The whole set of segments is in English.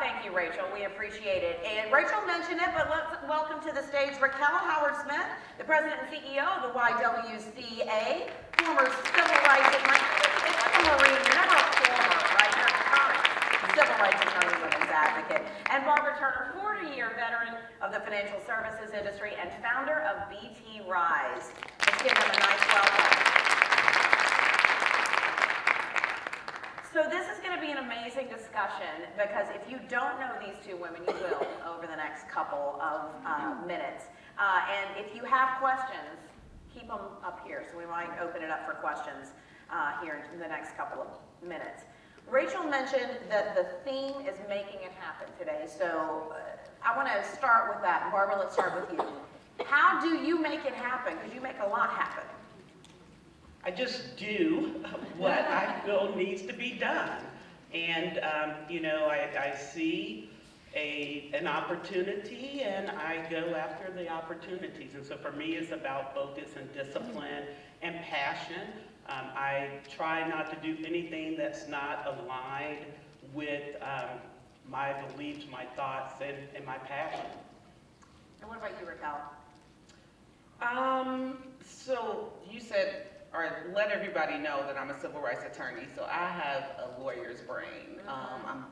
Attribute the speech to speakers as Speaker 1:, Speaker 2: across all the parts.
Speaker 1: Thank you, Rachel. We appreciate it. And Rachel mentioned it, but let's welcome to the stage Rickell Howard-Smith, the president and CEO of the YWCA, former civil rights attorney. It's like a Marine. You're never a former, right? You're a current civil rights attorney, women's advocate. And Barbara Turner, 40-year veteran of the financial services industry and founder of BT Rise. Let's give them a nice welcome. So this is going to be an amazing discussion because if you don't know these two women, you will over the next couple of minutes. And if you have questions, keep them up here. So we might open it up for questions here in the next couple of minutes. Rachel mentioned that the theme is making it happen today. So I want to start with that. Barbara, let's start with you. How do you make it happen? Because you make a lot happen.
Speaker 2: I just do what I feel needs to be done. And, I see an opportunity and I go after the opportunities. And so for me, it's about focus and discipline and passion. I try not to do anything that's not aligned with my beliefs, my thoughts, and my passion.
Speaker 1: And what about you, Rickell?
Speaker 3: So you said, or let everybody know that I'm a civil rights attorney, so I have a lawyer's brain. I'm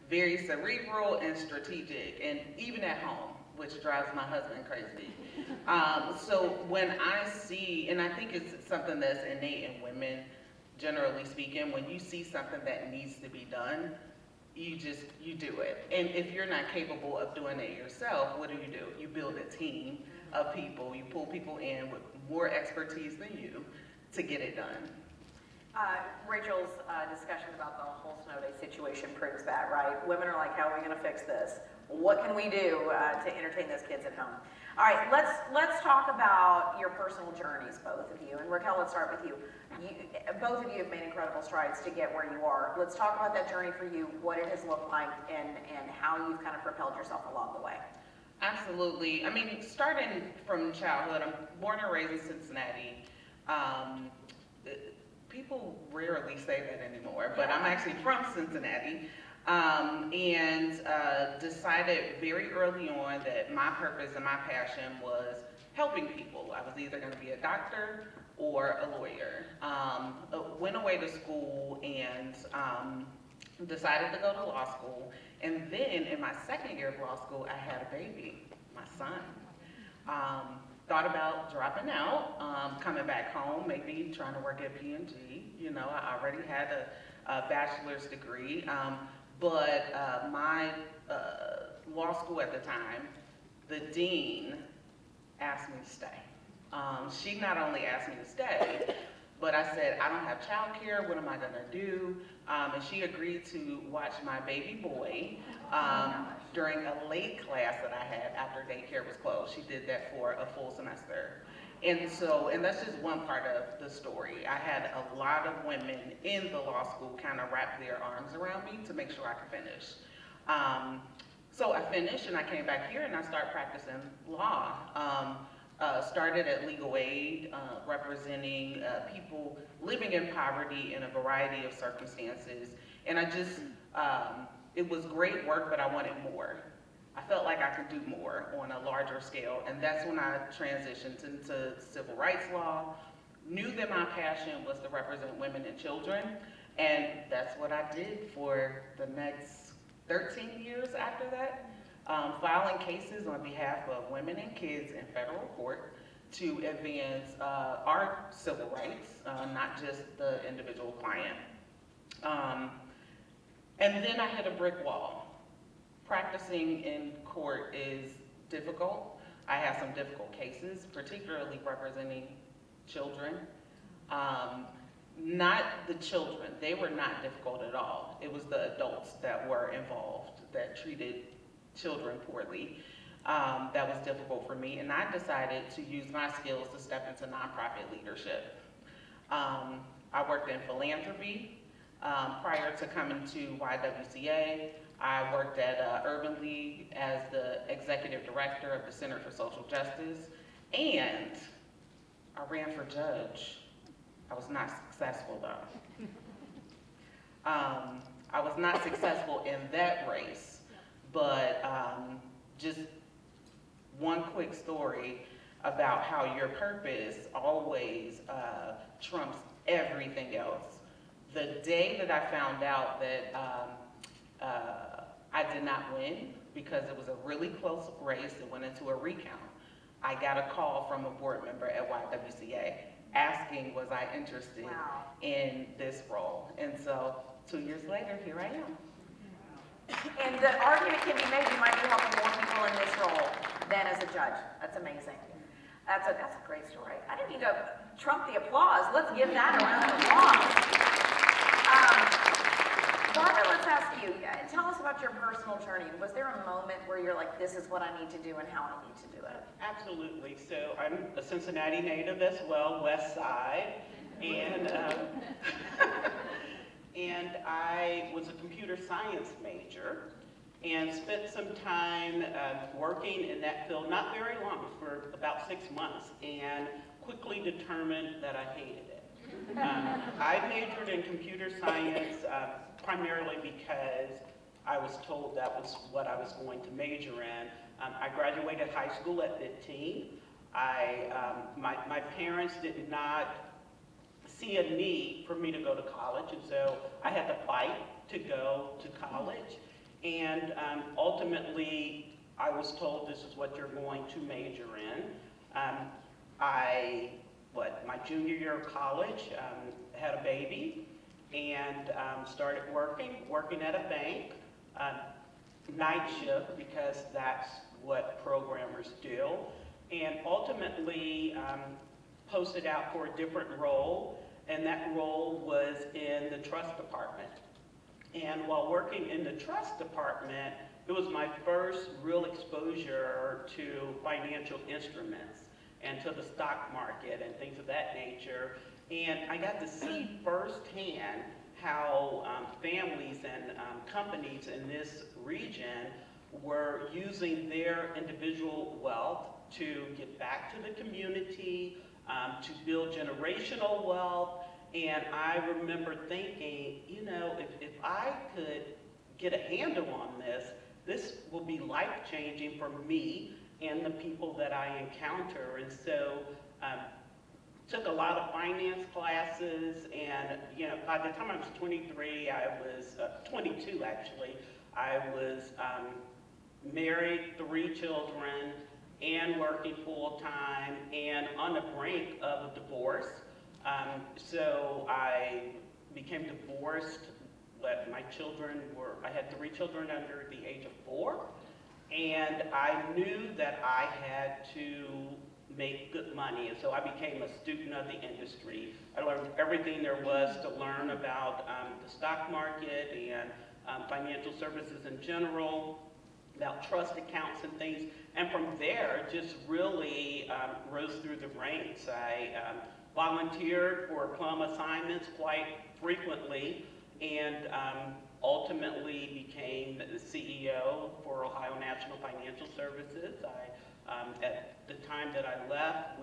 Speaker 3: very cerebral and strategic, and even at home, which drives my husband crazy. So when I see, and I think it's something that's innate in women, generally speaking, when you see something that needs to be done, you do it. And if you're not capable of doing it yourself, what do? You build a team of people, you pull people in with more expertise than you to get it done.
Speaker 1: Rachel's discussion about the whole snow day situation proves that, right? Women are like, how are we going to fix this? What can we do to entertain those kids at home? All right, let's talk about your personal journeys, both of you. And Rickell, let's start with you. Both of you have made incredible strides to get where you are. Let's talk about that journey for you, what it has looked like, and how you've kind of propelled yourself along the way.
Speaker 3: Absolutely. I mean, starting from childhood, I'm born and raised in Cincinnati. People rarely say that anymore, but I'm actually from Cincinnati, and decided very early on that my purpose and my passion was helping people. I was either going to be a doctor or a lawyer. Went away to school and decided to go to law school, and then in my second year of law school, I had a baby, my son. Thought about dropping out, coming back home, maybe trying to work at P&G. I already had a bachelor's degree, but my law school at the time, the dean asked me to stay. She not only asked me to stay, but I said, I don't have childcare, what am I gonna do? And she agreed to watch my baby boy during a late class that I had after daycare was closed. She did that for a full semester. And that's just one part of the story. I had a lot of women in the law school kind of wrap their arms around me to make sure I could finish. So I finished and I came back here and I started practicing law. Started at Legal Aid, representing people living in poverty in a variety of circumstances. And it was great work, but I wanted more. I felt like I could do more on a larger scale, and that's when I transitioned into civil rights law. Knew that my passion was to represent women and children, and that's what I did for the next 13 years after that. Filing cases on behalf of women and kids in federal court to advance our civil rights, not just the individual client. And then I hit a brick wall. Practicing in court is difficult. I had some difficult cases, particularly representing children. Not the children, they were not difficult at all. It was the adults that were involved that treated children poorly. That was difficult for me, and I decided to use my skills to step into nonprofit leadership. I worked in philanthropy prior to coming to YWCA. I worked at Urban League as the executive director of the Center for Social Justice, and I ran for judge. I was not successful though. I was not successful in that race, but just one quick story about how your purpose always trumps everything else. The day that I found out that I did not win because it was a really close race that went into a recount, I got a call from a board member at YWCA asking was I interested in this role. And so 2 years later, here I am.
Speaker 1: And the argument can be made you might be helping more people in this role than as a judge. That's amazing. That's a great story. I didn't need to trump the applause. Let's give that a round of applause. Barbara, let's ask you, tell us about your personal journey. Was there a moment where you're like, this is what I need to do and how I need to do it?
Speaker 2: Absolutely. So I'm a Cincinnati native as well, West Side, and and I was a computer science major and spent some time working in that field, not very long, for about 6 months, and quickly determined that I hated it. I majored in computer science primarily because I was told that was what I was going to major in. I graduated high school at 15. My parents did not see a need for me to go to college, and so I had to fight to go to college. And ultimately, I was told this is what you're going to major in. My junior year of college, had a baby and started working at a bank, night shift because that's what programmers do, and ultimately posted out for a different role, and that role was in the trust department. And while working in the trust department, it was my first real exposure to financial instruments and to the stock market and things of that nature. And I got to see firsthand how families and companies in this region were using their individual wealth to give back to the community, to build generational wealth. And I remember thinking, you know, if I could get a handle on this, this will be life-changing for me and the people that I encounter. And so took a lot of finance classes, and you know, by the time I was 23, I was 22 actually. I was married, 3 children, and working full-time, and on the brink of a divorce. So I became divorced, but I had 3 children under the age of 4, and I knew that I had to make good money, and so I became a student of the industry. I learned everything there was to learn about the stock market and financial services in general, about trust accounts and things, and from there just really rose through the ranks. I volunteered for plum assignments quite frequently, and ultimately became the CEO for Ohio National Financial Services. At the time that I left,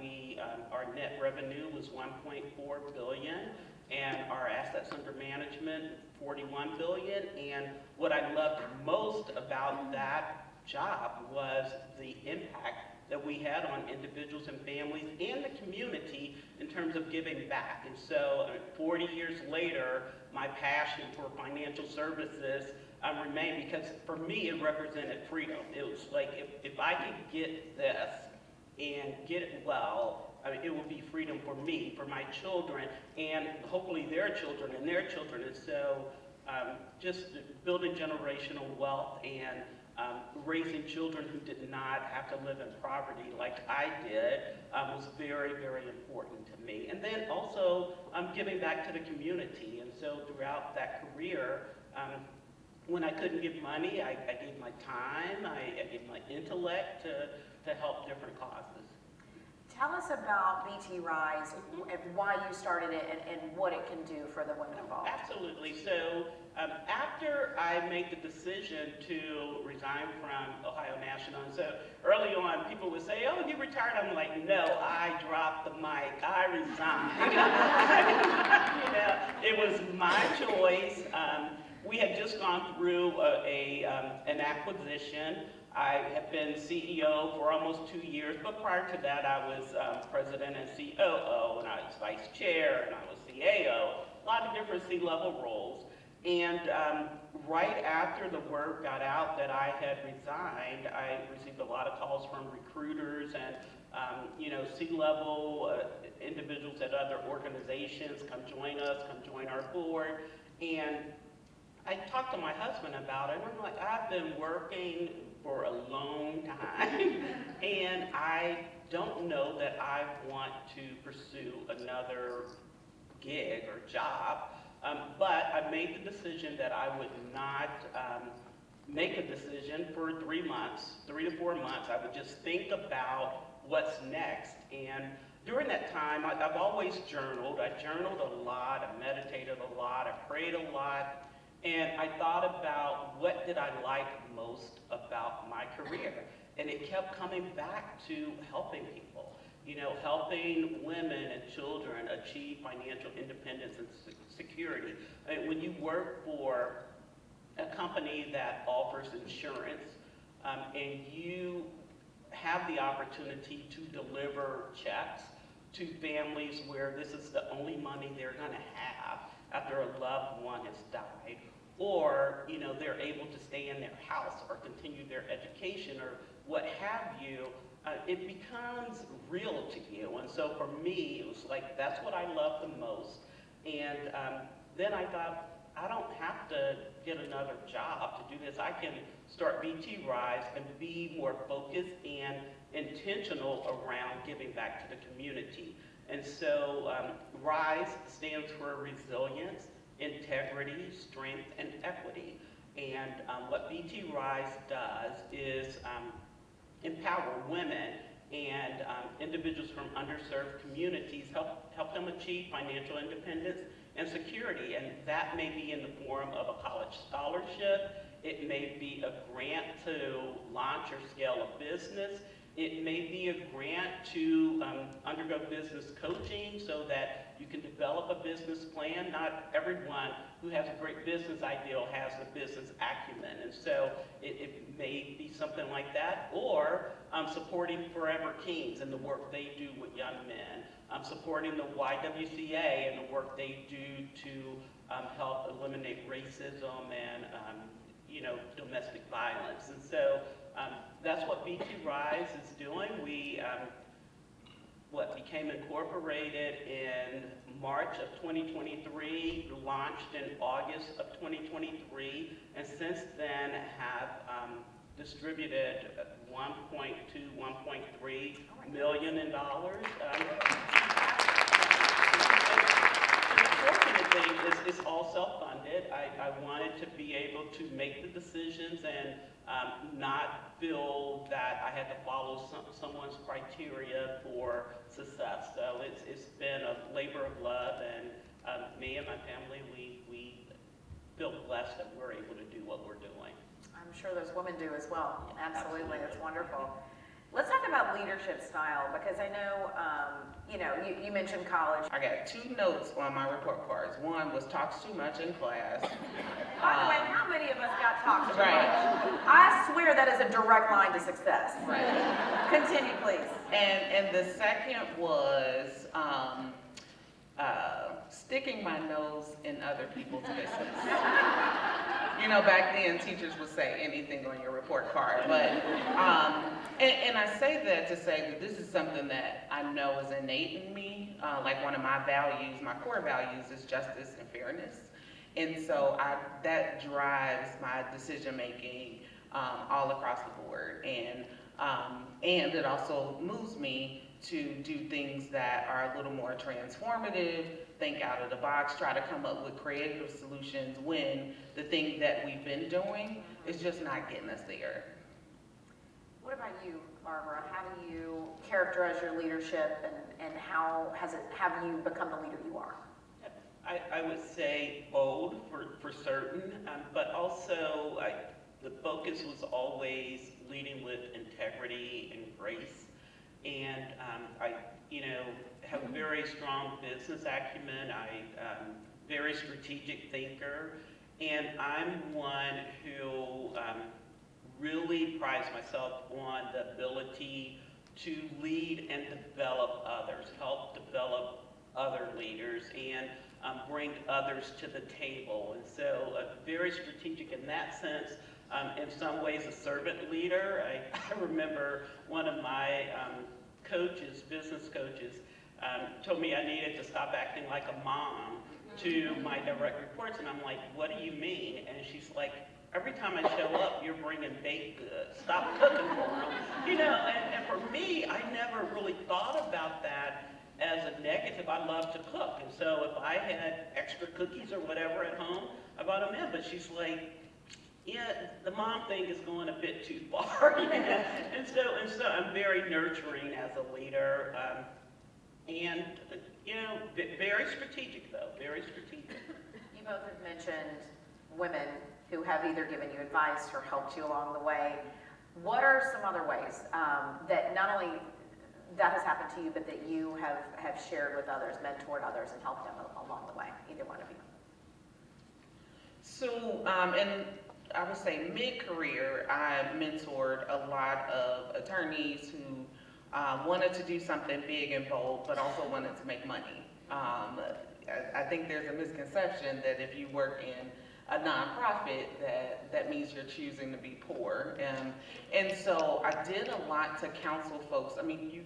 Speaker 2: our net revenue was $1.4 billion, and our assets under management, $41 billion. And what I loved most about that job was the impact that we had on individuals and families and the community in terms of giving back. And so 40 years later, my passion for financial services remained, because for me it represented freedom. It was like, if I could get this and get it well, I mean, it will be freedom for me, for my children, and hopefully their children and their children. And so just building generational wealth and raising children who did not have to live in poverty like I did was very, very important to me. And then also giving back to the community. And so throughout that career, when I couldn't give money, I gave my time, I gave my intellect to help different causes.
Speaker 1: Tell us about BT Rise and why you started it and what it can do for the women involved.
Speaker 2: Absolutely. So after I made the decision to resign from Ohio National, and so early on people would say, oh, you retired. I'm like, no, I dropped the mic. I resigned. You know, it was my choice. we had just gone through an acquisition. I have been CEO for almost 2 years, but prior to that, I was president and COO, and I was vice chair, and I was CAO, a lot of different C-level roles. And right after the word got out that I had resigned, I received a lot of calls from recruiters and C-level individuals at other organizations, come join us, come join our board. And I talked to my husband about it, and I'm like, I've been working for a long time, and I don't know that I want to pursue another gig or job. But I made the decision that I would not make a decision for 3 months, 3 to 4 months. I would just think about what's next. And during that time, I've always journaled. I journaled a lot, I meditated a lot, I prayed a lot, and I thought about what did I like most about my career. And it kept coming back to helping people. Helping women and children achieve financial independence and security. When you work for a company that offers insurance, and you have the opportunity to deliver checks to families where this is the only money they're going to have after a loved one has died, or they're able to stay in their house or continue their education or what have you, it becomes real to you. And so for me, it was like, that's what I love the most. And then I thought, I don't have to get another job to do this. I can start BT Rise and be more focused and intentional around giving back to the community. And so RISE stands for resilience, integrity, strength, and equity. And what BT Rise does is empower women and individuals from underserved communities, help them achieve financial independence and security. And that may be in the form of a college scholarship. It may be a grant to launch or scale a business. It may be a grant to undergo business coaching so that you can develop a business plan. Not everyone who has a great business idea has the business acumen. And so it may be something like that, or supporting Forever Kings and the work they do with young men. Supporting the YWCA and the work they do to help eliminate racism and domestic violence. And so that's what BT Rise is doing. We became incorporated in March of 2023, launched in August of 2023, and since then have distributed 1.2, 1.3 million in dollars. The fortunate thing is it's all self-funded. I wanted to be able to make the decisions and not feel that I had to follow someone's criteria for success. So it's been a labor of love, and me and my family, we feel blessed that we're able to do what we're doing.
Speaker 1: I'm sure those women do as well. Absolutely, that's wonderful. Let's talk about leadership style, because I know, you mentioned college.
Speaker 3: I got 2 notes on my report cards. One was talks too much in class.
Speaker 1: By the way, how many of us got talked to?
Speaker 3: Right.
Speaker 1: I swear that is a direct line to success.
Speaker 3: Right.
Speaker 1: Continue, please.
Speaker 3: And the second was sticking my nose in other people's business. Back then teachers would say anything on your report card, but and I say that to say that this is something that I know is innate in me. Like one of my values, my core values, is justice and fairness, and so that drives my decision making all across the board, and it also moves me to do things that are a little more transformative, think out of the box, try to come up with creative solutions when the thing that we've been doing is just not getting us there.
Speaker 1: What about you, Barbara? How do you characterize your leadership, and how have you become the leader you are?
Speaker 2: I would say bold for certain, but also the focus was always leading with integrity and grace. And I have a very strong business acumen. I'm very strategic thinker, And I'm one who really prides myself on the ability to lead and develop others, help develop other leaders, and bring others to the table. And so very strategic in that sense. In some ways a servant leader. I remember one of my coaches, business coaches, told me I needed to stop acting like a mom to my direct reports. And I'm like, what do you mean? And she's like, every time I show up, you're bringing baked goods. Stop cooking for them. You know, and for me, I never really thought about that as a negative. I love to cook. And so if I had extra cookies or whatever at home, I brought them in. But she's like, yeah, the mom thing is going a bit too far. You know? and so I'm very nurturing as a leader. And, you know, very strategic though, very strategic.
Speaker 1: You both have mentioned women who have either given you advice or helped you along the way. What are some other ways that not only that has happened to you, but that you have shared with others, mentored others, and helped them along the way, either one of you?
Speaker 3: So, and I would say mid-career, I mentored a lot of attorneys who wanted to do something big and bold, but also wanted to make money. I think there's a misconception that if you work in a nonprofit, that means you're choosing to be poor. And so I did a lot to counsel folks. I mean,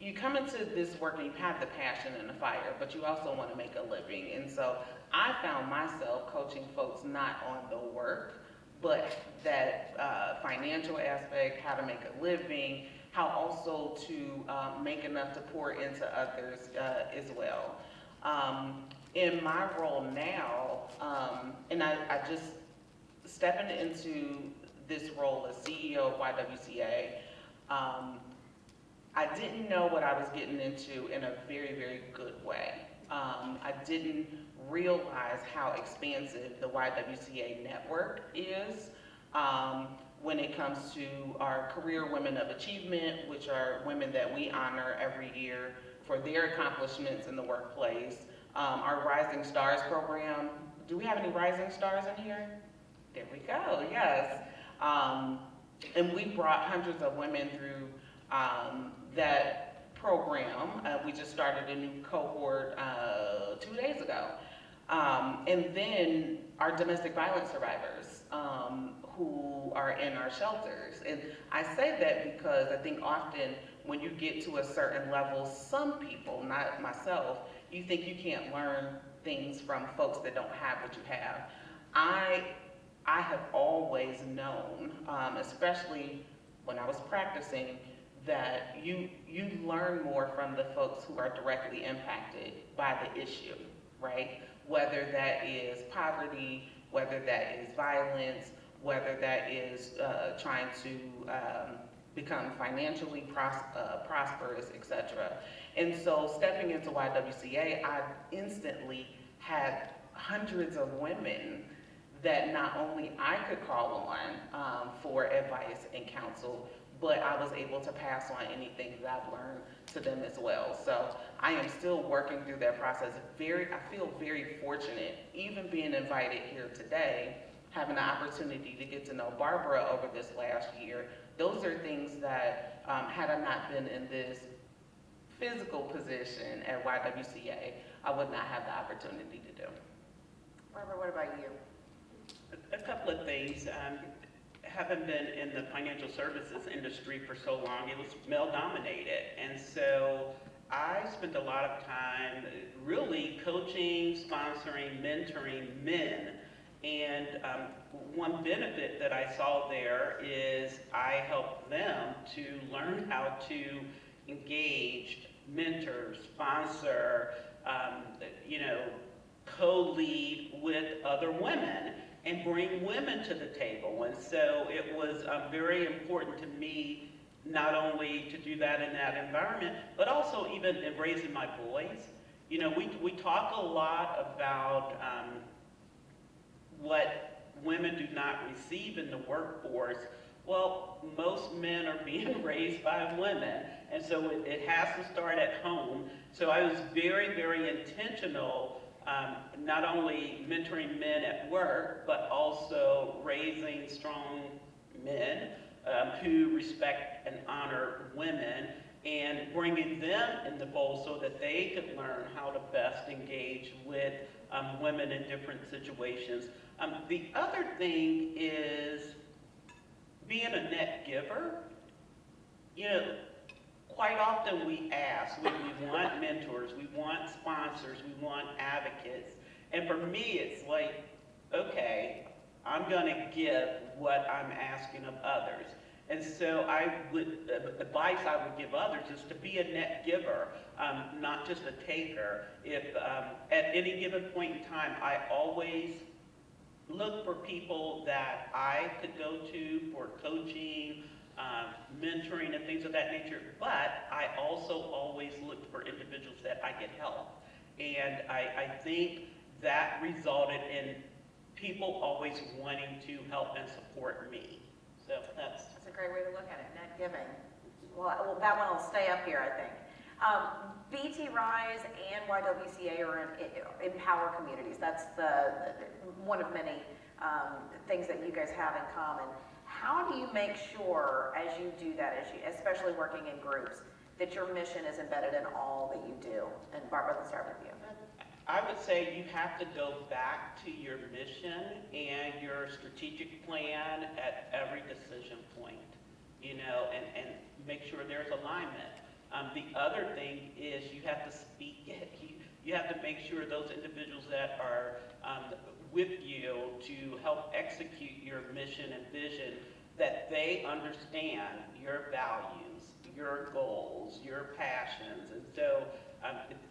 Speaker 3: you come into this work and you have the passion and the fire, but you also want to make a living. And so I found myself coaching folks not on the work, but that financial aspect, how to make a living, how also to make enough to pour into others as well. In my role now, and I just stepping into this role as CEO of YWCA, I didn't know what I was getting into in a very, very good way. I didn't realize how expansive the YWCA network is when it comes to our Career Women of Achievement, which are women that we honor every year for their accomplishments in the workplace. Our Rising Stars program. Do we have any Rising Stars in here? There we go, yes. And we brought hundreds of women through that program. We just started a new cohort 2 days ago. And then our domestic violence survivors who are in our shelters. And I say that because I think often when you get to a certain level, some people, not myself, you think you can't learn things from folks that don't have what you have. I have always known, especially when I was practicing, that you learn more from the folks who are directly impacted by the issue, right? Whether that is poverty, whether that is violence, whether that is trying to become financially prosperous, etc. And so stepping into YWCA, I instantly had hundreds of women that not only I could call on for advice and counsel, but I was able to pass on anything that I've learned to them as well. So I am still working through that process. I feel very fortunate, even being invited here today, having the opportunity to get to know Barbara over this last year. Those are things that, had I not been in this physical position at YWCA, I would not have the opportunity to do.
Speaker 1: Barbara, what about you?
Speaker 2: A couple of things. Having been in the financial services industry for so long, it was male-dominated. And so I spent a lot of time really coaching, sponsoring, mentoring men. And one benefit that I saw there is I helped them to learn how to engage, mentor, sponsor, co-lead with other women and bring women to the table. And so it was very important to me not only to do that in that environment, but also even in raising my boys. You know, we talk a lot about what women do not receive in the workforce. Well, most men are being raised by women, and so it has to start at home. So I was very, very intentional not only mentoring men at work, but also raising strong men who respect and honor women, and bringing them in the fold so that they could learn how to best engage with women in different situations. The other thing is being a net giver. You know, quite often we ask, we want mentors, we want sponsors, we want advocates. And for me, it's like, okay, I'm gonna give what I'm asking of others. And so advice I would give others is to be a net giver, not just a taker. If at any given point in time, I always look for people that I could go to for coaching, mentoring, and things of that nature, but I also always look for individuals that I could help. And I think that resulted in people always wanting to help and support me. So that's
Speaker 1: a great way to look at it, net giving. Well, that one will stay up here, I think. BT Rise and YWCA are in empower communities. That's one of many things that you guys have in common. How do you make sure, as you do that, especially working in groups, that your mission is embedded in all that you do? And Barbara, let's start with you.
Speaker 2: I would say you have to go back to your mission and your strategic plan at every decision point, you know, and make sure there's alignment. The other thing is you have to speak it. You have to make sure those individuals that are with you to help execute your mission and vision, that they understand your values, your goals, your passions. And so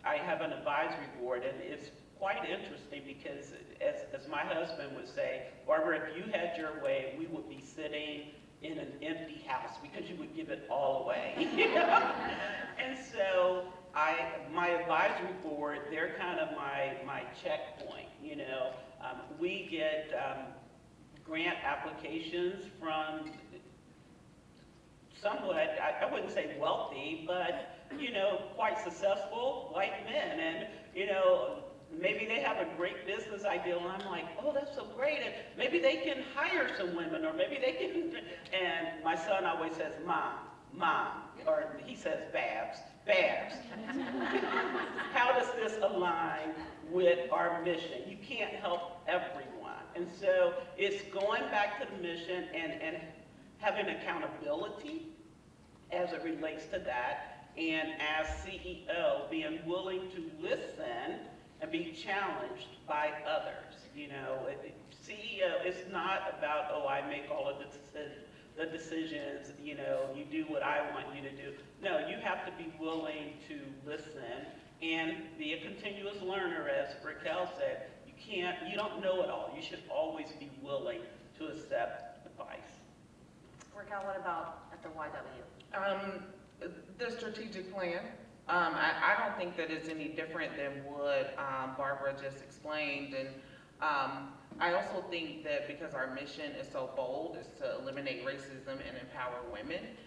Speaker 2: I have an advisory board, and it's quite interesting because, as my husband would say, Barbara, if you had your way, we would be sitting in an empty house because you would give it all away. And so my advisory board, they're kind of my checkpoint, you know. We get grant applications from somewhat, I wouldn't say wealthy, but, you know, quite successful white men. And, you know, maybe they have a great business idea, and I'm like, oh, that's so great. And maybe they can hire some women, or maybe they can, and my son always says, Mom, or he says, Babs. How does this align with our mission? You can't help everyone. And so it's going back to the mission and having accountability as it relates to that, and as CEO, being willing to listen and be challenged by others. You know, CEO is not about, oh, I make all of the decisions, you know, you do what I want you to do. No, you have to be willing to listen and be a continuous learner, as Rickell said. You don't know it all. You should always be willing to accept advice.
Speaker 1: Rickell, what about at the YW?
Speaker 3: The strategic plan. I don't think that it's any different than what Barbara just explained. And I also think that because our mission is so bold, is to eliminate racism and empower women,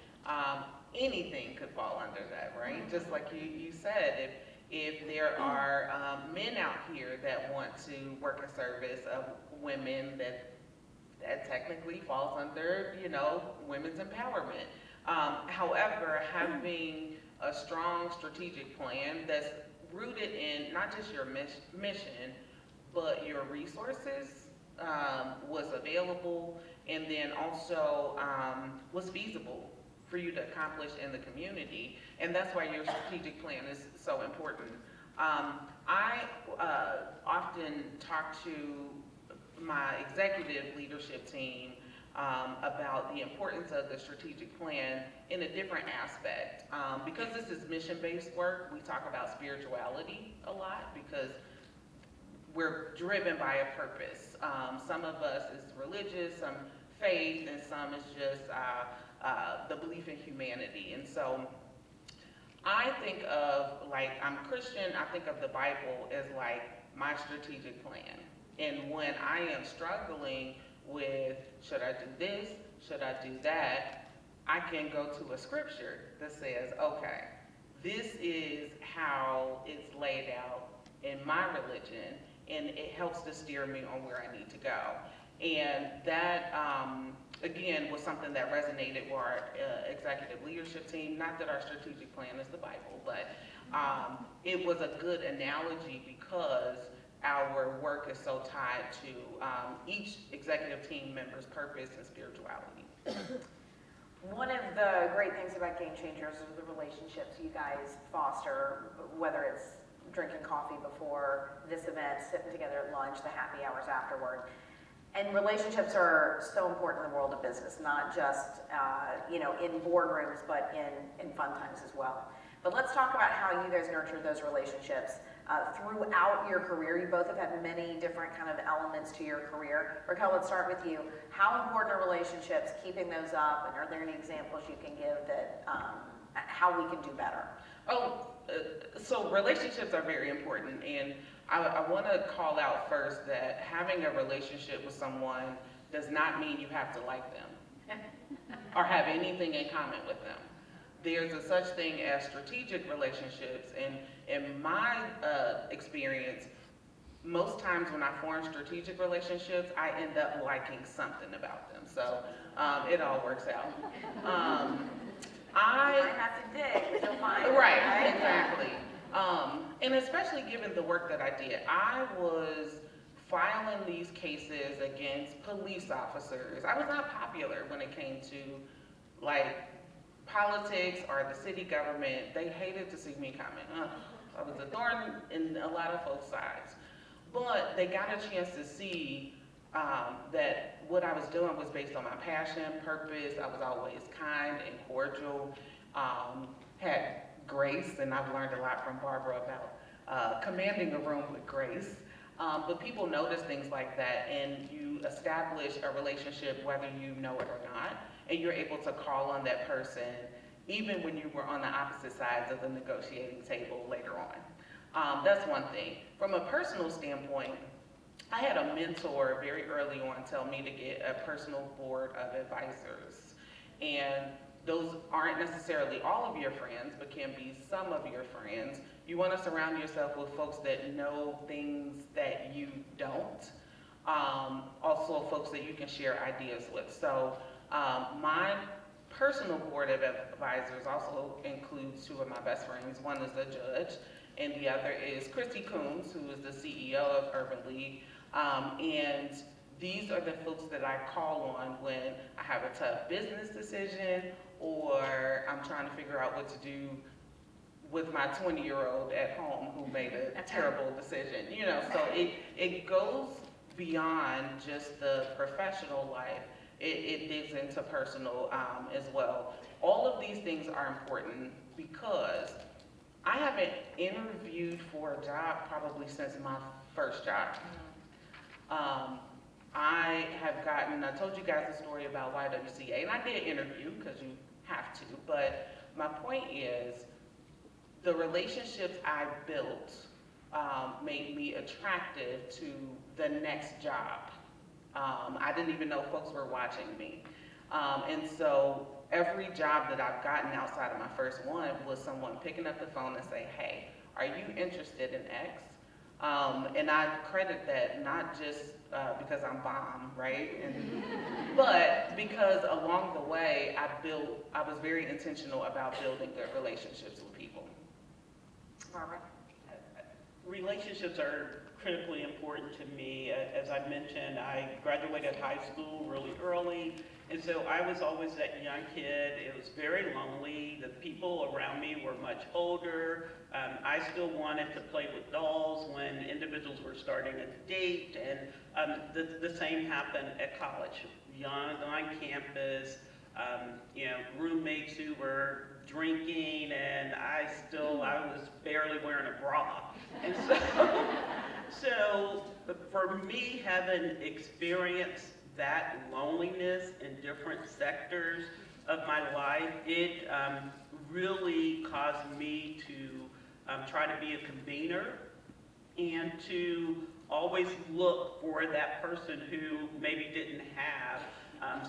Speaker 3: anything could fall under that, right? Just like you said, if there are men out here that want to work in service of women, that technically falls under, you know, women's empowerment. However, having a strong strategic plan that's rooted in not just your mission, but your resources, was available, and then also was feasible for you to accomplish in the community. And that's why your strategic plan is so important. I often talk to my executive leadership team about the importance of the strategic plan in a different aspect. Because this is mission-based work, we talk about spirituality a lot because we're driven by a purpose. Some of us is religious, some faith, and some is just the belief in humanity. And so I think of, like, I'm Christian, I think of the Bible as like my strategic plan. And when I am struggling with, should I do this, should I do that, I can go to a scripture that says, okay, this is how it's laid out in my religion, and it helps to steer me on where I need to go. And that, again, was something that resonated with our executive leadership team. Not that our strategic plan is the Bible, but it was a good analogy because our work is so tied to each executive team member's purpose and spirituality.
Speaker 1: One of the great things about Game Changers are the relationships you guys foster, whether it's drinking coffee before this event, sitting together at lunch, the happy hours afterward. And relationships are so important in the world of business, not just in boardrooms, but in fun times as well. But let's talk about how you guys nurture those relationships throughout your career. You both have had many different kind of elements to your career. Rickell, let's start with you. How important are relationships, keeping those up, and are there any examples you can give that how we can do better?
Speaker 3: So relationships are very important, and I want to call out first that having a relationship with someone does not mean you have to like them or have anything in common with them. There's a such thing as strategic relationships, and in my experience, most times when I form strategic relationships, I end up liking something about them. So it all works out.
Speaker 1: You might have to dig, but you'll find it,
Speaker 3: right? Exactly. And especially given the work that I did, I was filing these cases against police officers. I was not popular when it came to like politics or the city government. They hated to see me coming. I was a thorn in a lot of folks' sides. But they got a chance to see that what I was doing was based on my passion, purpose. I was always kind and cordial, had grace, and I've learned a lot from Barbara about commanding a room with grace. But people notice things like that, and you establish a relationship whether you know it or not, and you're able to call on that person even when you were on the opposite sides of the negotiating table later on. That's one thing. From a personal standpoint, I had a mentor very early on tell me to get a personal board of advisors. And those aren't necessarily all of your friends, but can be some of your friends. You want to surround yourself with folks that know things that you don't. Also folks that you can share ideas with. So my personal board of advisors also includes two of my best friends. One is a judge, and the other is Christy Coombs, who is the CEO of Urban League. And these are the folks that I call on when I have a tough business decision or I'm trying to figure out what to do with my 20-year-old at home who made a terrible decision. So it goes beyond just the professional life. It digs into personal as well. All of these things are important because I haven't interviewed for a job probably since my first job. I told you guys a story about YWCA, and I did interview because you have to, but my point is the relationships I built made me attractive to the next job. I didn't even know folks were watching me. And so every job that I've gotten outside of my first one was someone picking up the phone and say, hey, are you interested in X? And I credit that not just because I'm bomb, right? But because along the way I was very intentional about building good relationships with people.
Speaker 1: Barbara?
Speaker 2: Relationships are critically important to me. As I mentioned, I graduated high school really early, and so I was always that young kid. It was very lonely. The people around me were much older. I still wanted to play with dolls when individuals were starting to date, and the same happened at college. Young on campus, roommates who were drinking, and I was barely wearing a bra. And so for me, having experienced that loneliness in different sectors of my life, it really caused me to try to be a convener and to always look for that person who maybe didn't have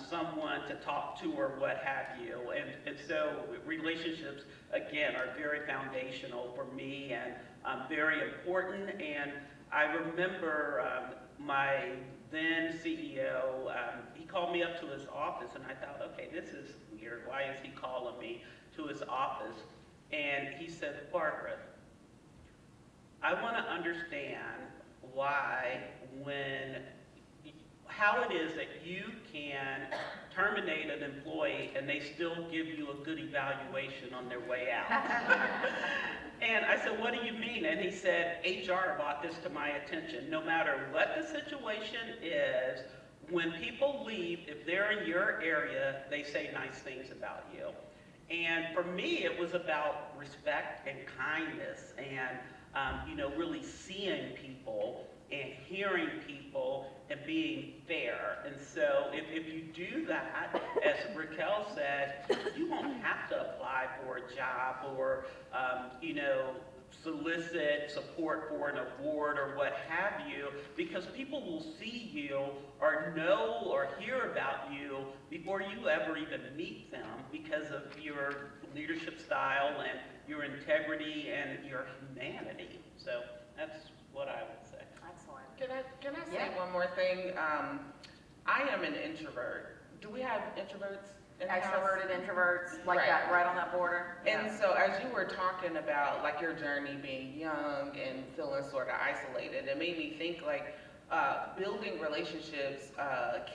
Speaker 2: someone to talk to or what have you. And so relationships, again, are very foundational for me and very important. And I remember my then CEO, he called me up to his office, and I thought, okay, this is weird. Why is he calling me to his office? And he said, Barbara, I want to understand how it is that you can terminate an employee and they still give you a good evaluation on their way out. And I said, what do you mean? And he said, HR brought this to my attention. No matter what the situation is, when people leave, if they're in your area, they say nice things about you. And for me, it was about respect and kindness and really seeing people and hearing people and being fair. And so if you do that, as Rickell said, you won't have to apply for a job or, solicit support for an award or what have you, because people will see you or know or hear about you before you ever even meet them because of your leadership style and your integrity and your humanity. So that's what I would say.
Speaker 1: Excellent.
Speaker 3: Can I say one more thing? I am an introvert. Do we have introverts in the house?
Speaker 1: Extroverted, introverts, like
Speaker 3: Right.
Speaker 1: that, right on that border.
Speaker 3: And so as you were talking about like your journey being young and feeling sort of isolated, it made me think like building relationships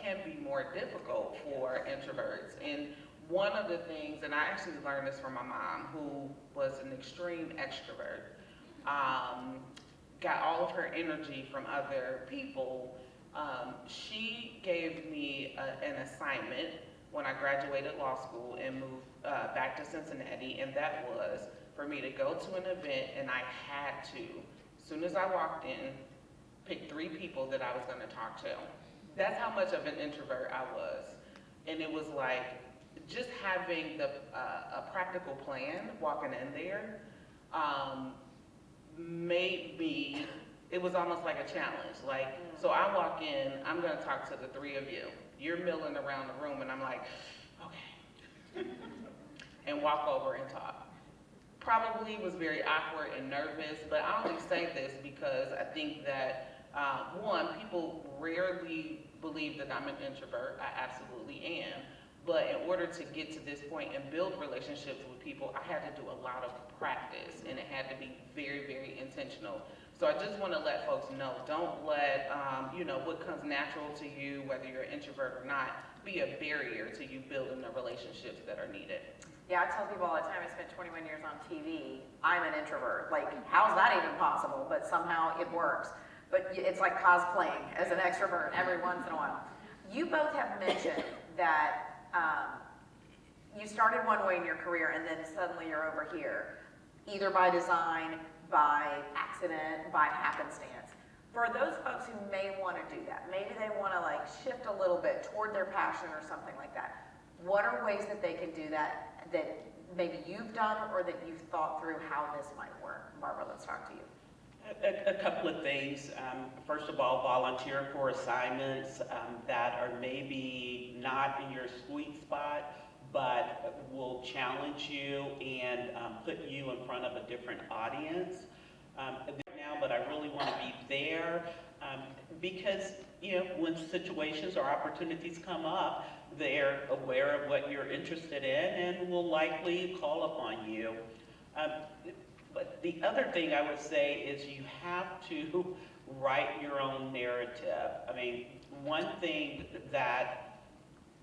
Speaker 3: can be more difficult for introverts. And one of the things, and I actually learned this from my mom, who was an extreme extrovert, got all of her energy from other people. She gave me an assignment when I graduated law school and moved back to Cincinnati, and that was for me to go to an event, and I had to, as soon as I walked in, pick 3 people that I was going to talk to. That's how much of an introvert I was. And it was like just having a practical plan walking in there made me, it was almost like a challenge. Like, so I walk in, I'm going to talk to the 3 of you. You're milling around the room, and I'm like, okay. And walk over and talk. Probably was very awkward and nervous, but I only say this because I think that, one, people rarely believe that I'm an introvert. I absolutely am. But in order to get to this point and build relationships with people, I had to do a lot of practice, and it had to be very, very intentional. So I just want to let folks know, don't let, what comes natural to you, whether you're an introvert or not, be a barrier to you building the relationships that are needed.
Speaker 1: Yeah, I tell people all the time, I spent 21 years on TV. I'm an introvert. Like, how's that even possible? But somehow it works. But it's like cosplaying as an extrovert every once in a while. You both have mentioned that you started one way in your career and then suddenly you're over here, either by design, by accident, by happenstance. For those folks who may want to do that, maybe they want to like shift a little bit toward their passion or something like that. What are ways that they can do that maybe you've done or that you've thought through how this might work? Barbara, let's talk to you.
Speaker 2: A couple of things. First of all, volunteer for assignments that are maybe not in your sweet spot, but will challenge you and put you in front of a different audience. Now, but I really want to be there because, when situations or opportunities come up, they're aware of what you're interested in and will likely call upon you. But the other thing I would say is you have to write your own narrative. I mean, one thing that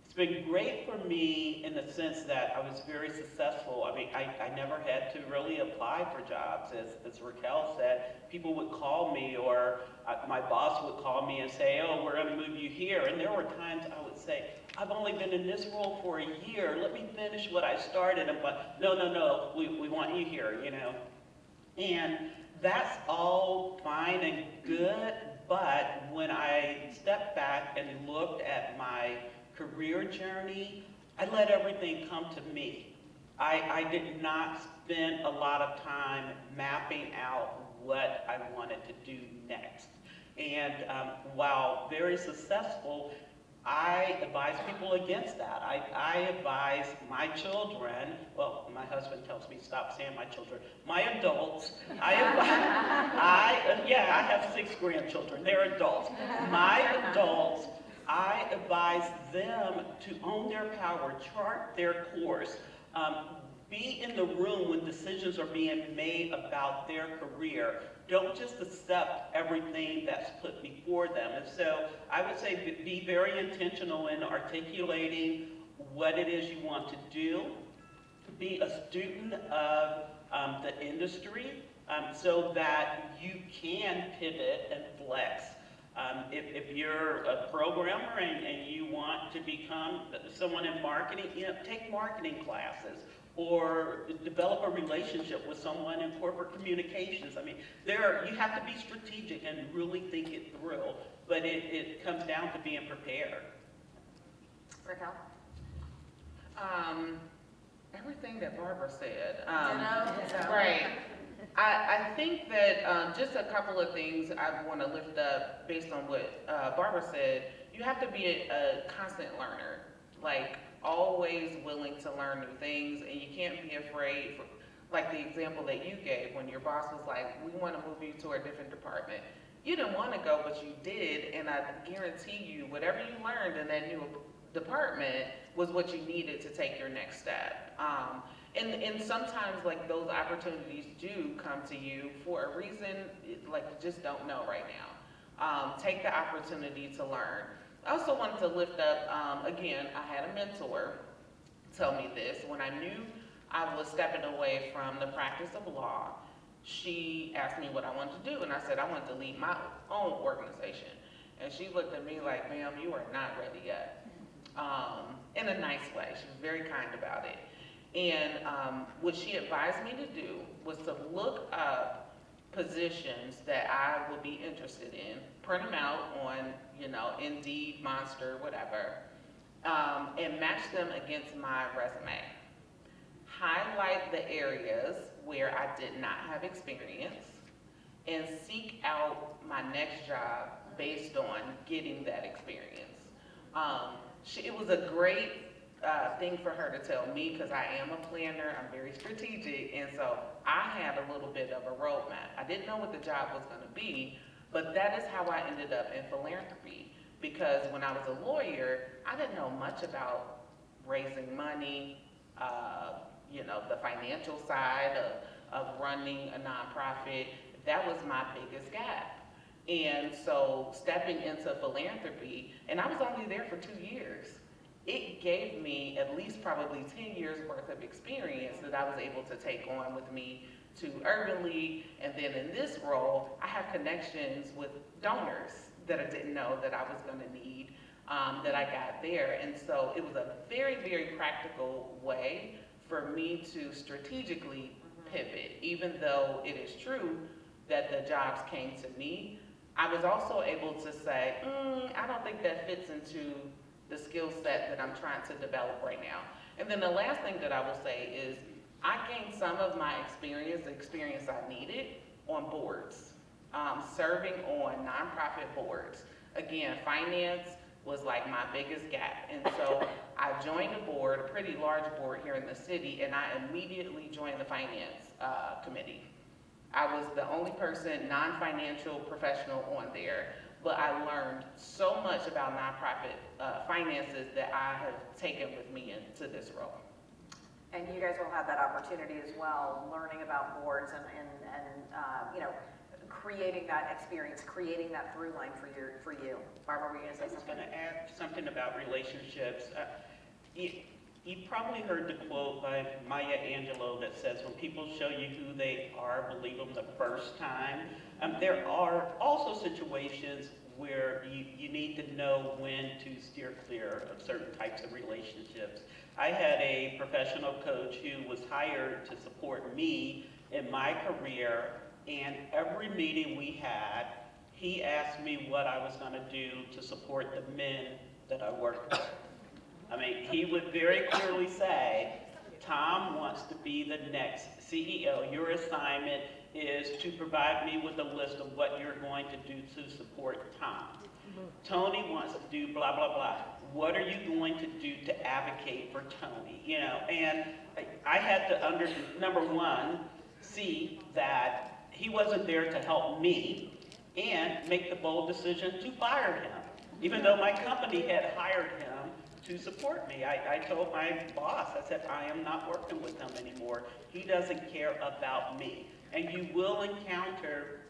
Speaker 2: it's been great for me in the sense that I was very successful. I mean, I never had to really apply for jobs. As Rickell said, people would call me or my boss would call me and say, oh, we're going to move you here. And there were times I would say, I've only been in this role for a year. Let me finish what I started. And but no, we want you here, And that's all fine and good, but when I stepped back and looked at my career journey, I let everything come to me. I did not spend a lot of time mapping out what I wanted to do next. And while very successful, I advise people against that. I advise my children, well, my husband tells me stop saying my children, my adults, I have 6 grandchildren, they're adults. My adults, I advise them to own their power, chart their course, be in the room when decisions are being made about their career. Don't just accept everything that's put before them. And so I would say be very intentional in articulating what it is you want to do. Be a student of the industry so that you can pivot and flex. If you're a programmer and you want to become someone in marketing, take marketing classes or develop a relationship with someone in corporate communications. I mean, you have to be strategic and really think it through, but it comes down to being prepared.
Speaker 1: Rickell?
Speaker 3: Everything that Barbara said.
Speaker 1: Ditto.
Speaker 3: Right. I think that just a couple of things I want to lift up based on what Barbara said. You have to be a constant learner, like always willing to learn new things, and you can't be afraid. Like the example that you gave when your boss was like, we want to move you to a different department. You didn't want to go, but you did, and I guarantee you, whatever you learned in that new department was what you needed to take your next step. And sometimes like those opportunities do come to you for a reason, like you just don't know right now. Take the opportunity to learn. I also wanted to lift up, again, I had a mentor tell me this. When I knew I was stepping away from the practice of law, she asked me what I wanted to do, and I said I wanted to lead my own organization. And she looked at me like, ma'am, you are not ready yet. In a nice way. She was very kind about it. And what she advised me to do was to look up positions that I would be interested in, print them out on, Indeed, Monster, whatever, and match them against my resume. Highlight the areas where I did not have experience and seek out my next job based on getting that experience. It was a great thing for her to tell me because I am a planner, I'm very strategic, and so I had a little bit of a roadmap. I didn't know what the job was going to be, but that is how I ended up in philanthropy, because when I was a lawyer, I didn't know much about raising money, the financial side of running a nonprofit. That was my biggest gap. And so stepping into philanthropy, and I was only there for 2 years, it gave me at least probably 10 years worth of experience that I was able to take on with me to Urban League. And then in this role, I have connections with donors that I didn't know that I was going to need, that I got there. And so it was a very, very practical way for me to strategically pivot. Even though it is true that the jobs came to me, I was also able to say, I don't think that fits into the skill set that I'm trying to develop right now. And then the last thing that I will say is I gained some of my experience, the experience I needed, on boards, serving on nonprofit boards. Again, finance was like my biggest gap. And so I joined a board, a pretty large board here in the city, and I immediately joined the finance committee. I was the only person, non-financial professional on there, but I learned so much about nonprofit finances that I have taken with me into this role.
Speaker 1: And you guys will have that opportunity as well, learning about boards and creating that experience, creating that through line for you. Barbara, were you going to say
Speaker 2: I was
Speaker 1: something?
Speaker 2: going to add something about relationships. You probably heard the quote by Maya Angelou that says, when people show you who they are, believe them the first time. There are also situations where you need to know when to steer clear of certain types of relationships. I had a professional coach who was hired to support me in my career, and every meeting we had, he asked me what I was going to do to support the men that I worked with. I mean, he would very clearly say, Tom wants to be the next CEO. Your assignment is to provide me with a list of what you're going to do to support Tom. Tony wants to do blah, blah, blah. what are you going to do to advocate for Tony? You know, and I had to number one, see that he wasn't there to help me and make the bold decision to fire him. Even though my company had hired him to support me. I told my boss, I said, I am not working with him anymore. He doesn't care about me. And you will encounter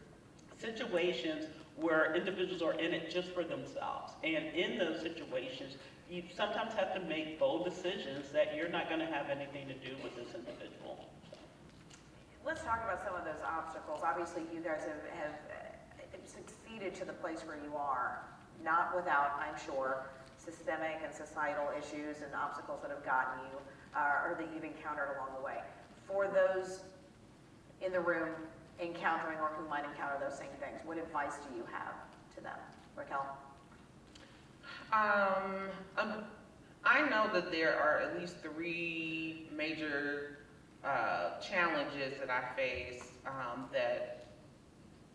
Speaker 2: situations where individuals are in it just for themselves. And in those situations, you sometimes have to make bold decisions that you're not going to have anything to do with this individual.
Speaker 1: Let's talk about some of those obstacles. Obviously, you guys have succeeded to the place where you are, not without, I'm sure, systemic and societal issues and obstacles that have gotten you, or that you've encountered along the way. For those in the room encountering or who might encounter those same things, what advice do you have to them? Rickell?
Speaker 3: I know that there are at least 3 major challenges that I face that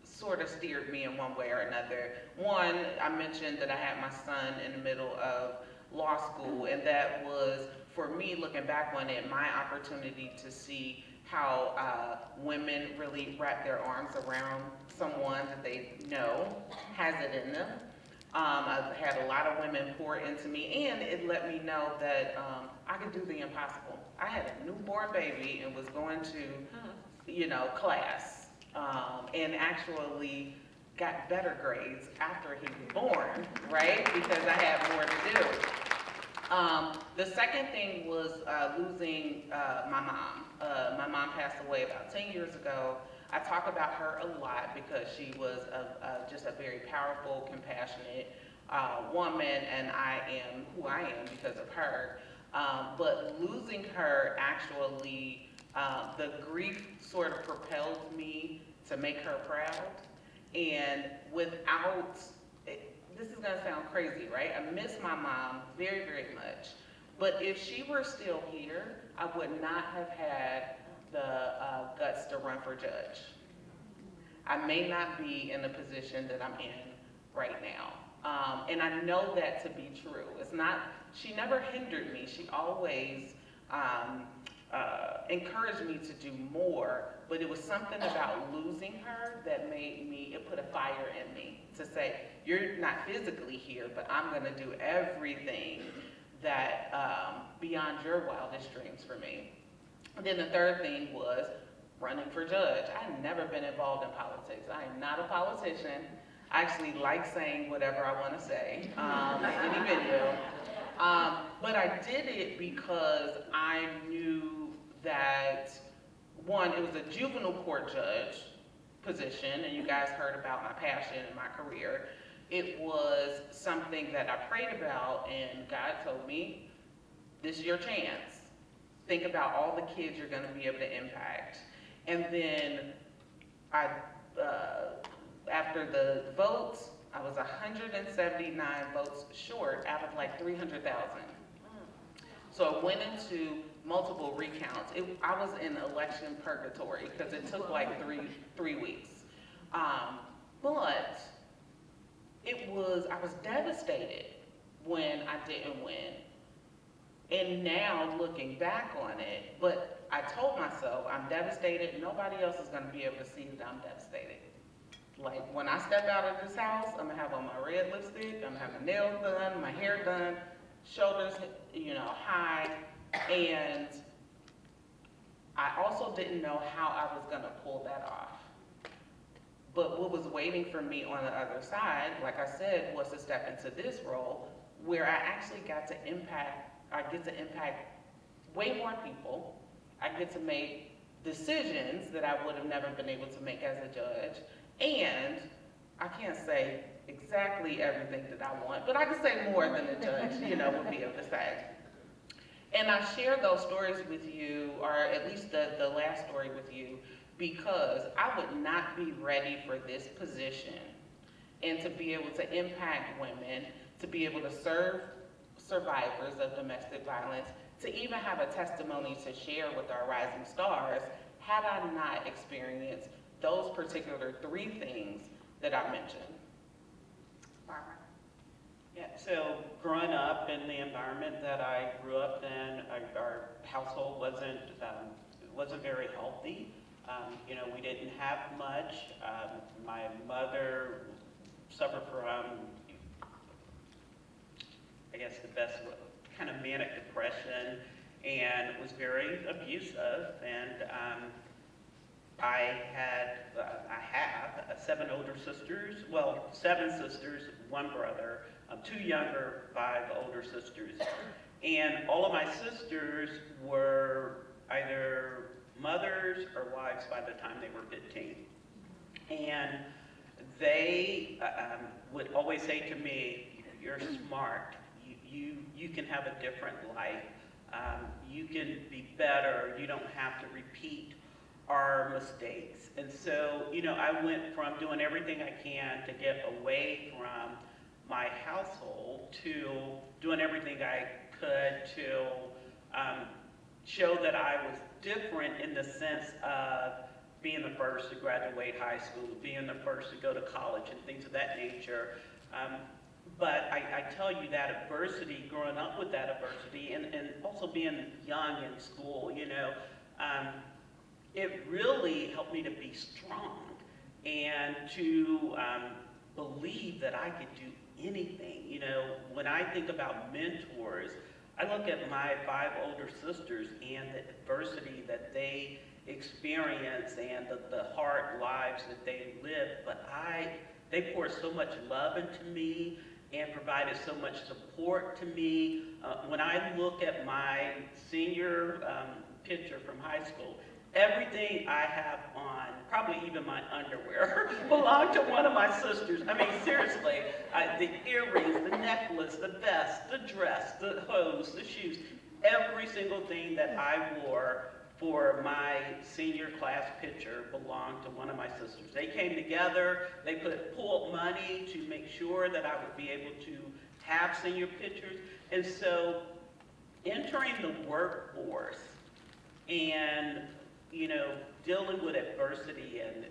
Speaker 3: sort of steered me in one way or another. One, I mentioned that I had my son in the middle of law school, and that was, for me, looking back on it, my opportunity to see how women really wrap their arms around someone that they know has it in them. I've had a lot of women pour into me, and it let me know that I could do the impossible. I had a newborn baby and was going to, class, and actually got better grades after he was born, right? Because I had more to do. The second thing was losing my mom. My mom passed away about 10 years ago. I talk about her a lot because she was just a very powerful, compassionate woman, and I am who I am because of her. But losing her, actually, the grief sort of propelled me to make her proud. And without, this is gonna sound crazy, right? I miss my mom very, very much. But if she were still here, I would not have had the guts to run for judge. I may not be in the position that I'm in right now. And I know that to be true. It's not, she never hindered me. She always encouraged me to do more, but it was something about losing her that made me, it put a fire in me to say, you're not physically here, but I'm gonna do everything that beyond your wildest dreams for me. And then the third thing was running for judge. I had never been involved in politics. I am not a politician. I actually like saying whatever I want to say in any video. But I did it because I knew that, one, it was a juvenile court judge position, and you guys heard about my passion and my career. It was something that I prayed about, and God told me, this is your chance. Think about all the kids you're going to be able to impact. And then after the votes, I was 179 votes short out of like 300,000. So it went into multiple recounts. I was in election purgatory because it took like three weeks. But I was devastated when I didn't win. And now looking back on it, but I told myself, I'm devastated. Nobody else is gonna be able to see that I'm devastated. Like when I step out of this house, I'm gonna have on my red lipstick, I'm gonna have my nails done, my hair done, shoulders, high. And I also didn't know how I was gonna pull that off. But what was waiting for me on the other side, like I said, was to step into this role where I actually got to impact way more people. I get to make decisions that I would have never been able to make as a judge. And I can't say exactly everything that I want, but I can say more than a judge, would be able to say. And I share those stories with you, or at least the last story with you, because I would not be ready for this position and to be able to impact women, to be able to serve survivors of domestic violence, to even have a testimony to share with our rising stars, had I not experienced those particular 3 things that I mentioned.
Speaker 1: Barbara?
Speaker 2: Yeah, so growing up in the environment that I grew up in, our household wasn't very healthy. You know, we didn't have much. My mother suffered from, I guess the best kind of manic depression, and was very abusive. And I have 7 older sisters, well, 7 sisters, 1 brother, 2 younger, 5 older sisters. And all of my sisters were either mothers or wives by the time they were 15. And they would always say to me, "You're smart, you can have a different life, you can be better, you don't have to repeat our mistakes." And so, you know, I went from doing everything I can to get away from my household to doing everything I could to show that I was different in the sense of being the first to graduate high school, being the first to go to college and things of that nature. But I tell you that adversity, growing up with that adversity, and also being young in school, you know, it really helped me to be strong and to believe that I could do anything. You know, when I think about mentors, I look at my 5 older sisters and the adversity that they experience and the hard lives that they live, but they poured so much love into me and provided so much support to me. When I look at my senior picture from high school, everything I have on, probably even my underwear, belonged to one of my sisters. I mean, seriously, the earrings, the necklace, the vest, the dress, the hose, the shoes, every single thing that I wore for my senior class picture belonged to one of my sisters. They came together, they pulled money to make sure that I would be able to have senior pictures. And so entering the workforce and, you know, dealing with adversity and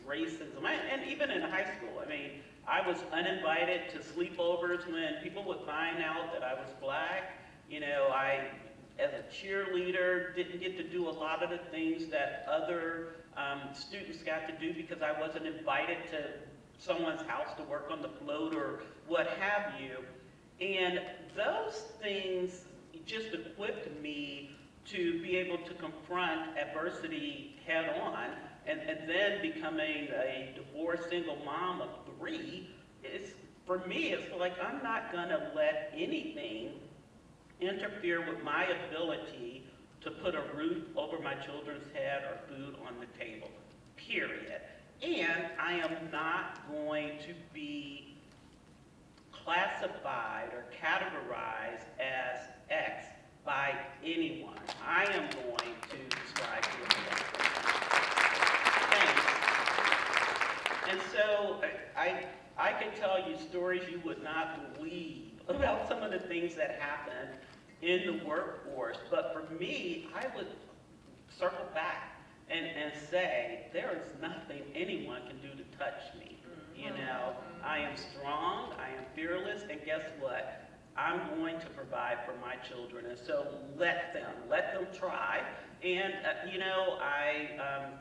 Speaker 2: racism, and even in high school, I mean, I was uninvited to sleepovers when people would find out that I was black. You know, I, as a cheerleader, didn't get to do a lot of the things that other students got to do because I wasn't invited to someone's house to work on the float or what have you. And those things just equipped me to be able to confront adversity head on, and then becoming a divorced single mom of 3, for me, it's like I'm not gonna let anything interfere with my ability to put a roof over my children's head or food on the table, period. And I am not going to be classified or categorized as X by anyone. I am going to strive to be Thanks. And so I could tell you stories you would not believe about some of the things that happen in the workforce, but for me, I would circle back and say, there is nothing anyone can do to touch me. You know, I am strong, I am fearless, and guess what? I'm going to provide for my children, and so let them try. And, you know, I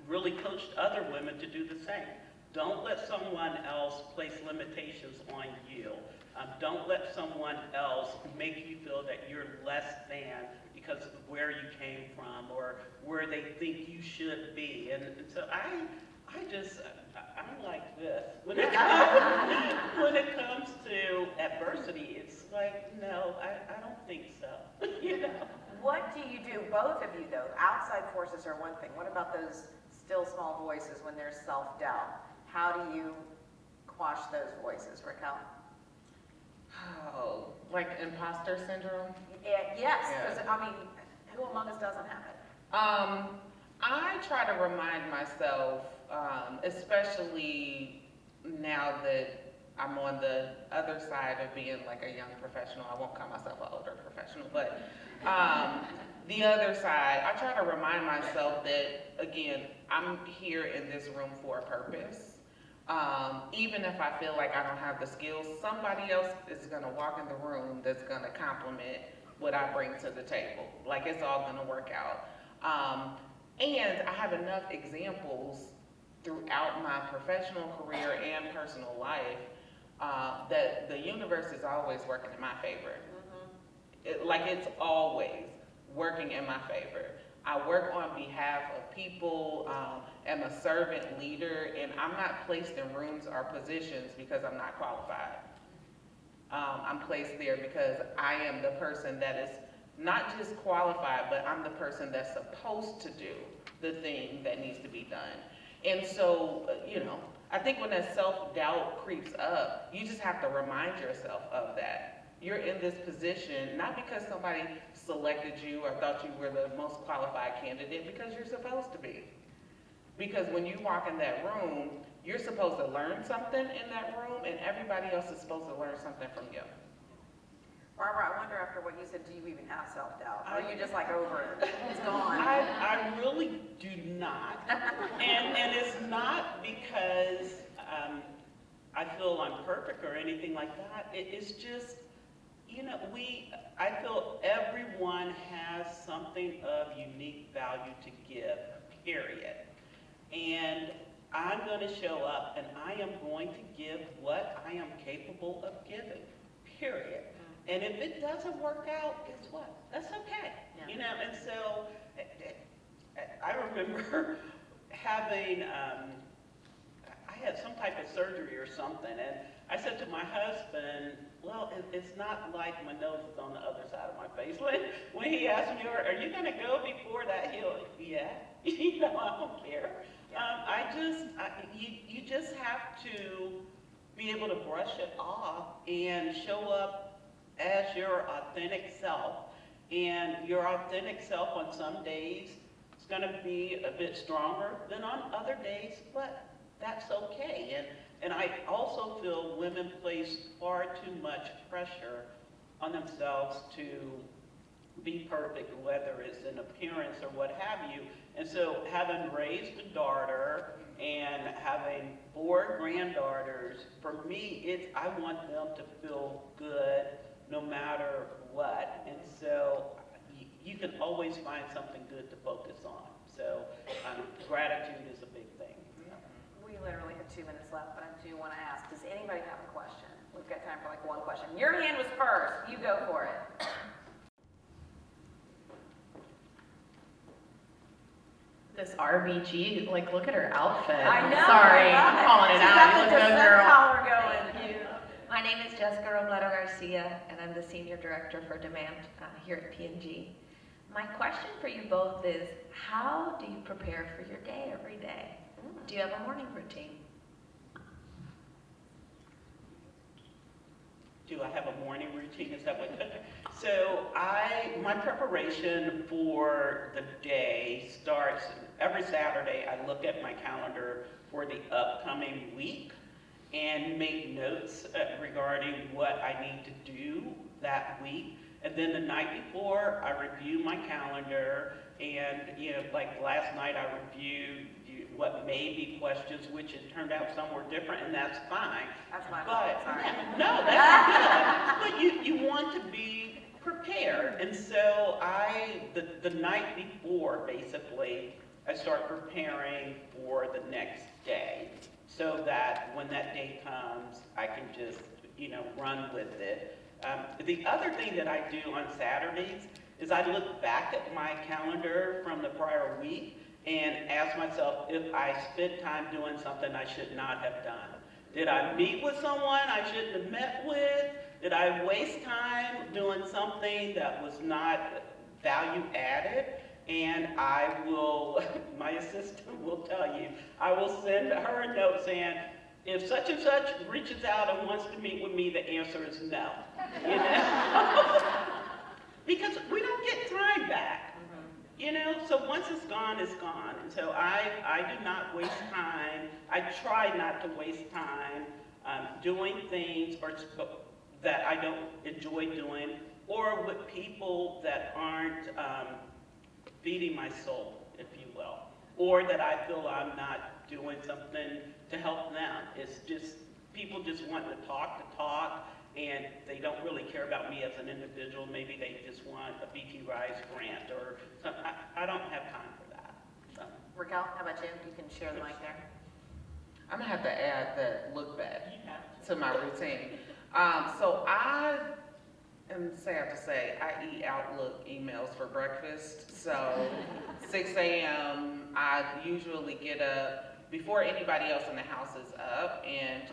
Speaker 2: really coached other women to do the same. Don't let someone else place limitations on you. Don't let someone else make you feel that you're less than because of where you came from or where they think you should be. And so I'm like this. When it comes to adversity, it's like, no, I don't think so. You know?
Speaker 1: What do you do, both of you though? Outside forces are one thing. What about those still small voices when there's self-doubt? How do you quash those voices, Rickell?
Speaker 3: Oh, like imposter syndrome?
Speaker 1: Yes, because I mean, who among us doesn't have it?
Speaker 3: I try to remind myself, especially now that I'm on the other side of being like a young professional. I won't call myself an older professional, but the other side, I try to remind myself that, again, I'm here in this room for a purpose. Even if I feel like I don't have the skills, somebody else is gonna walk in the room that's gonna compliment what I bring to the table. Like, it's all gonna work out. And I have enough examples throughout my professional career and personal life that the universe is always working in my favor. It's always working in my favor. I work on behalf of people, am a servant leader, and I'm not placed in rooms or positions because I'm not qualified. I'm placed there because I am the person that is not just qualified, but I'm the person that's supposed to do the thing that needs to be done. And so, I think when that self-doubt creeps up, you just have to remind yourself of that. You're in this position, not because somebody selected you or thought you were the most qualified candidate, because you're supposed to be. Because when you walk in that room, you're supposed to learn something in that room, and everybody else is supposed to learn something from you.
Speaker 1: Barbara, I wonder after what you said, do you even have self-doubt? Or are you just like over it? It's gone.
Speaker 2: I really do not. And it's not because I feel I'm perfect or anything like that. It's just, I feel everyone has something of unique value to give, period. And I'm going to show up and I am going to give what I am capable of giving, period. And if it doesn't work out, guess what? That's okay.
Speaker 1: Yeah.
Speaker 2: And so I remember having, I had some type of surgery or something, and I said to my husband, well, it's not like my nose is on the other side of my face. When he asked me, are you going to go before that? Yeah, I don't care. You just have to be able to brush it off and show up as your authentic self. And your authentic self on some days is going to be a bit stronger than on other days, but that's okay. And I also feel women place far too much pressure on themselves to be perfect, whether it's in appearance or what have you. And so having raised a daughter and having 4 granddaughters, for me, I want them to feel good no matter what. And so you can always find something good to focus on. So gratitude is a big thing.
Speaker 1: We literally have 2 minutes left, but I do want to ask, does anybody have a question? We've got time for like one question. Your hand was first. You go for it.
Speaker 4: This RBG, like, look at her outfit.
Speaker 1: I know.
Speaker 4: Sorry,
Speaker 1: I love
Speaker 4: I'm calling it
Speaker 1: She's
Speaker 4: out.
Speaker 1: got
Speaker 4: You
Speaker 1: the
Speaker 4: look good,
Speaker 1: dessert
Speaker 4: girl.
Speaker 1: collar going.
Speaker 5: My name is Jessica Robledo Garcia, and I'm the Senior Director for Demand here at P&G. My question for you both is, how do you prepare for your day every day? Do you have a morning routine?
Speaker 2: Do I have a morning routine? Is that what? So my preparation for the day starts every Saturday. I look at my calendar for the upcoming week and make notes regarding what I need to do that week. And then the night before, I review my calendar, and like last night, I reviewed what may be questions, which it turned out some were different, and that's fine.
Speaker 1: That's my fault, sorry.
Speaker 2: No, that's good. But you want to be prepared, and so the night before, basically, I start preparing for the next day, so that when that day comes, I can just run with it. The other thing that I do on Saturdays is I look back at my calendar from the prior week and ask myself if I spent time doing something I should not have done. Did I meet with someone I shouldn't have met with? Did I waste time doing something that was not value added? And my assistant will tell you, I will send her a note saying, if such and such reaches out and wants to meet with me, the answer is no. Because we don't get time back. So once it's gone, it's gone. And so I do not waste time. I try not to waste time doing things that I don't enjoy doing, or with people that aren't feeding my soul, if you will, or that I feel I'm not doing something to help them. It's just, people just want to talk, and they don't really care about me as an individual. Maybe they just want a BT Rise grant or something. I don't have time for that. So.
Speaker 1: Rickell, how about you? You can share the mic there.
Speaker 3: I'm gonna have to add that look back to my routine. So I am sad to say, I eat Outlook emails for breakfast. So 6 a.m., I usually get up before anybody else in the house is up and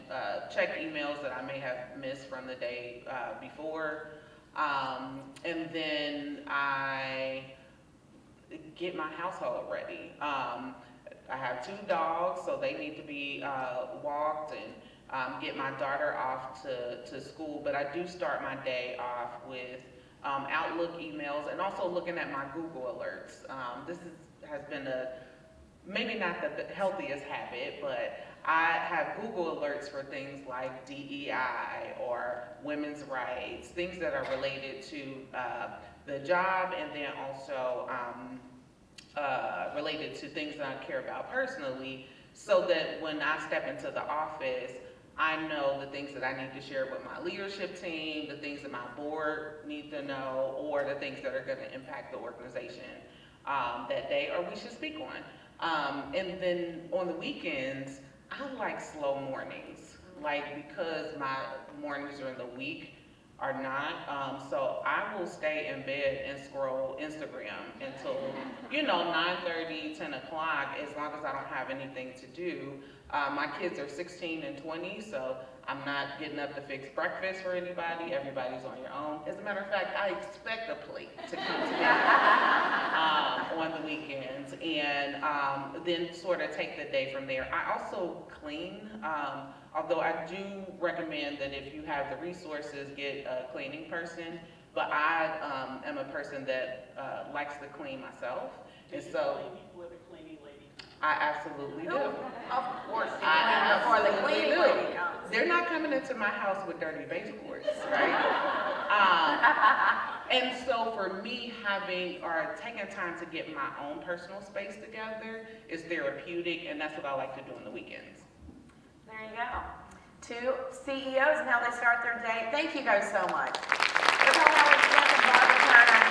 Speaker 3: check emails that I may have missed from the day before. And then I get my household ready. I have 2 dogs, so they need to be walked, and get my daughter off to school. But I do start my day off with Outlook emails and also looking at my Google alerts. This has been maybe not the healthiest habit, but I have Google alerts for things like DEI or women's rights, things that are related to the job, and then also related to things that I care about personally, so that when I step into the office, I know the things that I need to share with my leadership team, the things that my board needs to know, or the things that are going to impact the organization that day, or we should speak on. And then on the weekends, I like slow mornings, because my mornings during the week are not. So I will stay in bed and scroll Instagram until, 9:30, 10 o'clock, as long as I don't have anything to do. My kids are 16 and 20, so I'm not getting up to fix breakfast for anybody. Everybody's on your own. As a matter of fact, I expect a plate to come together on the weekends, and then sort of take the day from there. I also clean, although I do recommend that if you have the resources, get a cleaning person. But I am a person that likes to clean myself, and so I absolutely do.
Speaker 1: Of course, you
Speaker 3: I
Speaker 1: clean before the
Speaker 3: absolutely
Speaker 1: cleaning
Speaker 3: do.
Speaker 1: lady comes.
Speaker 3: They're not coming into my house with dirty baseboards, right? And so for me, having or taking time to get my own personal space together is therapeutic, and that's what I like to do on the weekends.
Speaker 1: There you go. 2 CEOs and how they start their day. Thank you guys so much. Rickell Howard Smith and Barbara Turner.